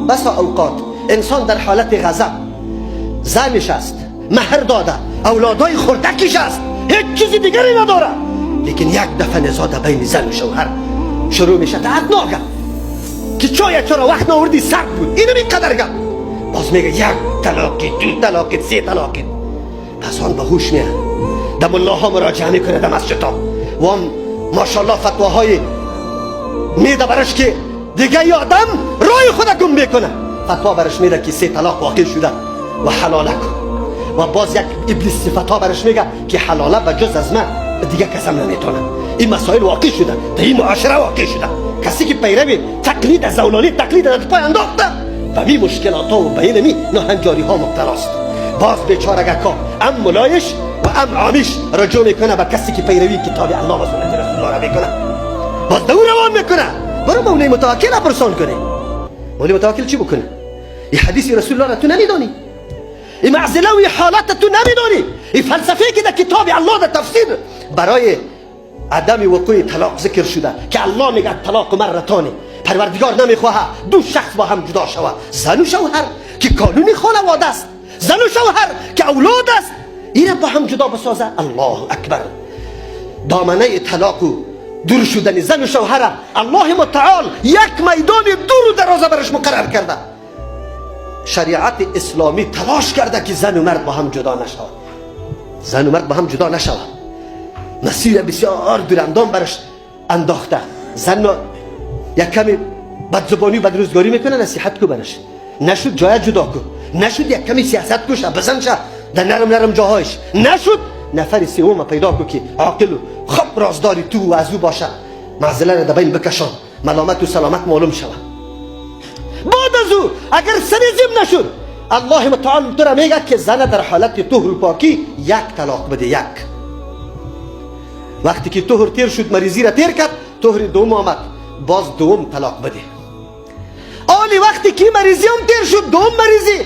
بسا اوقات انسان در حالت غضب زنش است، مهر داده، اولادای خردکش است، هیچ چیزی دیگری نداره، لیکن یک دفعه نزاع بین زن و شوهر شروع میشه دردناکه که چرا وقت ناوردی سرد بود، اینو اینقدر گپ، باز میگه یک طلاقی، دو طلاقی، سه طلاقی. پس آن به هوش میاد، در ملاها مراجعه میکنه، در مسجدها و ماشاءالله فتواهای میده برش که دیگه ای آدم رای خود گم میکنه، فتوا برش میده که سه طلاق واقع شده و حلاله کن، و باز یک ابلیس صفتا برش میگه که حلاله به جز از من دیگه کسم نمیتونه. این مسائل واقع شده، در این معاشره واقع شده. کسی که پیروی تقلید از اولانی تقلید از پای انداخته و می مشکلات ها و بین می ناهنجاری ها مبتلاست. باز بیچاره که ام ملایش و ام عامیش رجوع میکنه به کسی که پیروی کتاب الله و سنت رسول الله را میکنه، باز دور روان میکنه. برو مولای متوکل را پرسان کنه، مولای متوکل چی بکنه؟ این حدیث رسول الله را تو نمیدانی، این معزله و حالت تو نمیدانی، این فلسفه که در کتاب الله در تفسیر برای عدم وقوع طلاق ذکر شده که الله میگه طلاق مرتانی، پروردگار نمیخواه دو شخص با هم جدا شود، زن و شوهر که قانونی خانواده است، زن و شوهر که اولاد است، این با هم جدا بسازه. الله اکبر. دامنه طلاق و دور شدن زن و شوهر الله متعال یک میدان دور و درازه برش مقرر کرده. شریعت اسلامی تلاش کرده که زن و مرد با هم جدا نشود، زن و مرد با هم جدا نشود، مسیر بسیار دوراندام برش انداخته. زن یک کمی بدزبانی و بدروزگاری میکنه، نصیحت کو برش، نشد جای جدا کو، نشد یک کمی سیاست کوش بزن شه در نرم جاهایش، نشد نفر سوم پیدا کو که عاقل و خب رازداری تو و از او باشه، معزله را در بین بکشان، ملامت و سلامت معلوم شود. بعد از او اگر سریزم نشد، الله متعال تو را میگه که زن در حالت طهر و پاکی یک طلاق بده. یک وقتی که طهر تیر شد، مریضی را تیر کرد، طهر دوم آمد، باز دوم طلاق بده. آلی وقتی که مریضی هم تیر شد، دوم مریضی،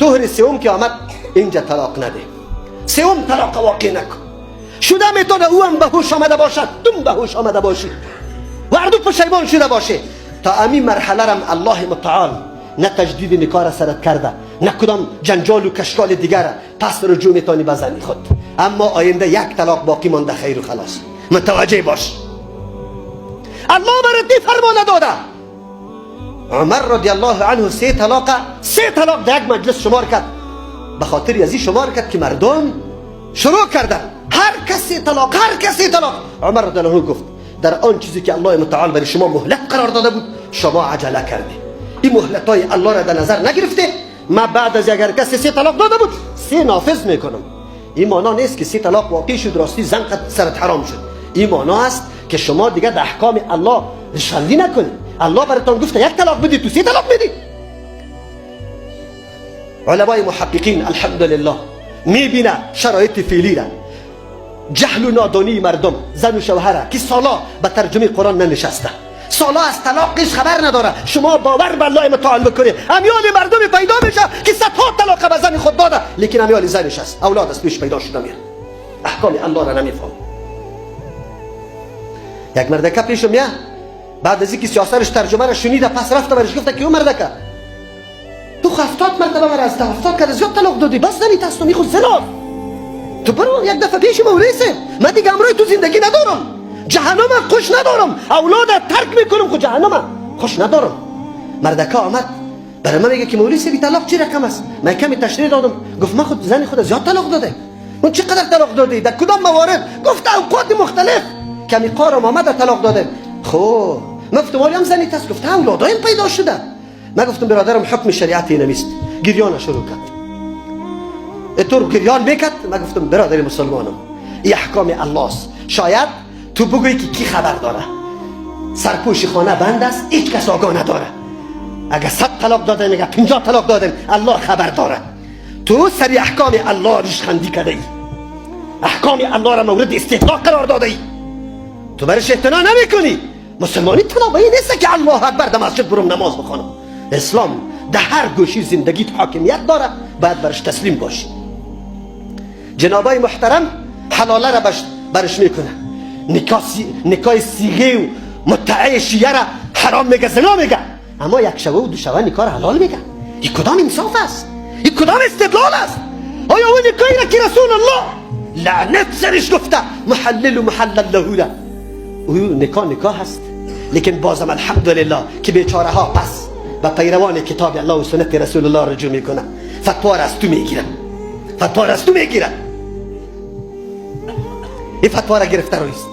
طهر سوم که آمد، اینجا طلاق نده، سوم طلاق واقع نکن. شده میتونه او هم به هوش آمده باشد، تم به هوش آمده باشی و هر دو پشیمان شده باشه. تا امی مرحله رم الله متعال نه تجدید نکاح را سرت کرده، نه کدام جنجال و کشکال دیگر، پس رجوع میتونی بزنی خود. اما آینده یک طلاق باقی مانده، خیر و خلاص. متوجه باش، الله برات فرمان داده. عمر رضی الله عنه سه طلاق در یک مجلس شمار کرد، به خاطر از این شمار کرد که مردم شروع کردن هر کسی طلاق، هر کسی طلاق. عمر رضی الله عنه گفت در آن چیزی که الله متعال برای شما مهلت قرار داده بود شما عجله کردی، این مهلت های الله را در نظر نگرفته. ما بعد از اگر کسی سه طلاق داده بود سه نافذ میکنم. این معنا نیست که سه طلاق واقع شد راستی زن سرت حرام شد، این معنا است که شما دیگه در احکام الله ریشخندی نکنید. الله براتون گفته یک طلاق بدید، تو سه طلاق بدید. علمای محققین الحمدلله میبینه شرایط فعلی را، جهل و نادانی مردم، زن و شوهر که سالا به ترجمه قرآن ننشسته، سالا از طلاقش خبر نداره. شما باور به الله متعال بکنید، امیال مردم پیدا میشه که صدها طلاق به زن خود داده، لیکن امیال زنش است، اولاد از پیش پیدا شده میره، احکام الله را نمیفهم. یک مردکه پیش میاد، بعد از اینکه سیاستش ترجمه را شنیده، پس رفته برش گفته که اون مردکه تو 70 مرتبه من از 70 کرده زیاد طلاق دادی، بس زنی تست و میخود زنا، تو برو یک دفعه پیش مولوی سه، من دیگه امروز تو زندگی ندارم، جهنم خوش ندارم، اولاد ترک میکنم، خود جهنم خوش ندارم. مردکه آمد برای من میگه که مولوی سه بی طلاق چی رقم است؟ من کمی تشریح دادم، گفت من خود زن خود زیاد طلاق داده. اون چقدر طلاق دادی؟ در کدام موارد؟ گفت اوقات مختلف، کمی قارم آمد طلاق داده. خب من گفتم مولوی هم زنی تست؟ گفت اولادایم پیدا شده. من گفتم برادرم حکم شریعت این نیست، گریان شروع کرد. اتور گریان میکرد. من گفتم برادر مسلمانم این احکام الله است، شاید تو بگویی که کی خبر داره، سرپوش خانه بند است، هیچ کس آگاه نداره. اگه 100 طلاق داده میگه 50 طلاق دادن، الله خبر داره. تو سری احکام الله ریشخندی کرده ای، احکام الله را مورد استهزاء قرار داده ای، تو برش اعتنا نمیکنی. مسلمانی طلاق این نیست که الله اکبر در مسجد برم نماز بخونم. اسلام در هر گوشی زندگیت حاکمیت داره، باید برش تسلیم باشی. جنابای محترم حلاله را برش میکنه، نکاح صیغه و متعه شیعه را حرام میگه، زنا میگه. اما یک شوه و دو شوه نکاح حلال میگن. این کدام انصاف است؟ این کدام استدلال است؟ آیا اون نکاحی را که رسول الله لعنت سرش گفته محلل و محلل له ده، او نکاح هست؟ لیکن بازم الحمدلله که بیچاره ها پس به پیروان کتاب الله و سنت رسول الله رجوع میکنه، فتوا را از تو میگیره، فتوا را از تو میگیره. این فتوا را گرفته رویست.